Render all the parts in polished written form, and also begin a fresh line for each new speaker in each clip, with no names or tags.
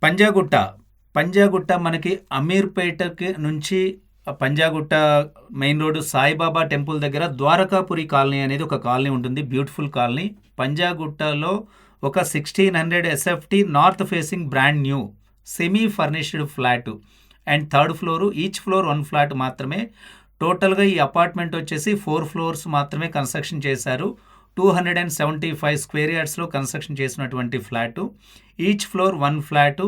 పంజాగుట్ట. పంజాగుట్ట మనకి అమీర్‌పేటకి నుంచి Panjagutta main road Saibaba temple దగ్గర ద్వారకాపురి కాలనీ అనేది ఒక కాలనీ ఉంటుంది. Beautiful colony. పంజాగుట్టలో ఒక 1600 SFT north facing brand new semi furnished flat and third floor. Each floor 1 flat మాత్రమే. టోటల్‌గా ఈ అపార్ట్మెంట్ వచ్చేసి 4 ఫ్లోర్స్ మాత్రమే కన్‌స్ట్రక్షన్ చేశారు. 275 స్క్వేర్ యార్డ్స్‌లో కన్‌స్ట్రక్షన్ చేసినటువంటి flat. Each floor 1 flat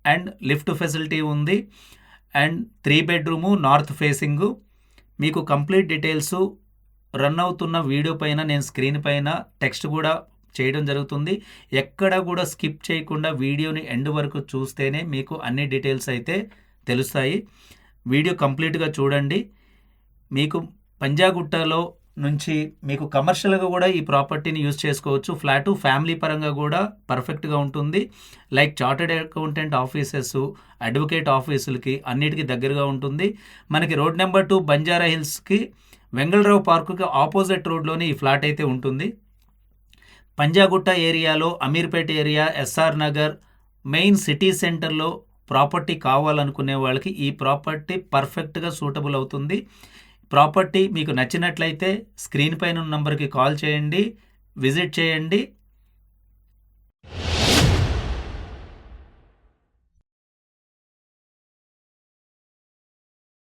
and lift facility ఉంది. And 3 bedroom north facing. మీకు కంప్లీట్ డీటెయిల్సు రన్ అవుతున్న వీడియో పైన నేను స్క్రీన్ పైన టెక్స్ట్ కూడా చేయడం జరుగుతుంది. ఎక్కడ కూడా స్కిప్ చేయకుండా వీడియోని ఎండ్ వరకు చూస్తేనే మీకు అన్ని డీటెయిల్స్ అయితే తెలుస్తాయి. వీడియో కంప్లీట్‌గా చూడండి. మీకు పంజాగుట్టలో నుంచి మీకు కమర్షియల్‌గా కూడా ఈ ప్రాపర్టీని యూజ్ చేసుకోవచ్చు. ఫ్లాటు ఫ్యామిలీ పరంగా కూడా పర్ఫెక్ట్‌గా ఉంటుంది. Like chartered accountant offices, advocate ఆఫీసులకి అన్నిటికి దగ్గరగా ఉంటుంది. మనకి రోడ్ నెంబర్ 2 బంజారా హిల్స్‌కి వెంగళరావు పార్కుకి ఆపోజిట్ రోడ్‌లోనే ఈ ఫ్లాట్ అయితే ఉంటుంది. పంజాగుట్ట ఏరియాలో Ameerpet area, SR Nagar main city సెంటర్‌లో ప్రాపర్టీ కావాలనుకునే వాళ్ళకి ఈ ప్రాపర్టీ పర్ఫెక్ట్‌గా సూటబుల్ అవుతుంది. ప్రాపర్టీ మీకు నచ్చినట్లయితే స్క్రీన్ పైన ఉన్న నంబర్‌కి కాల్ చేయండి, విజిట్ చేయండి.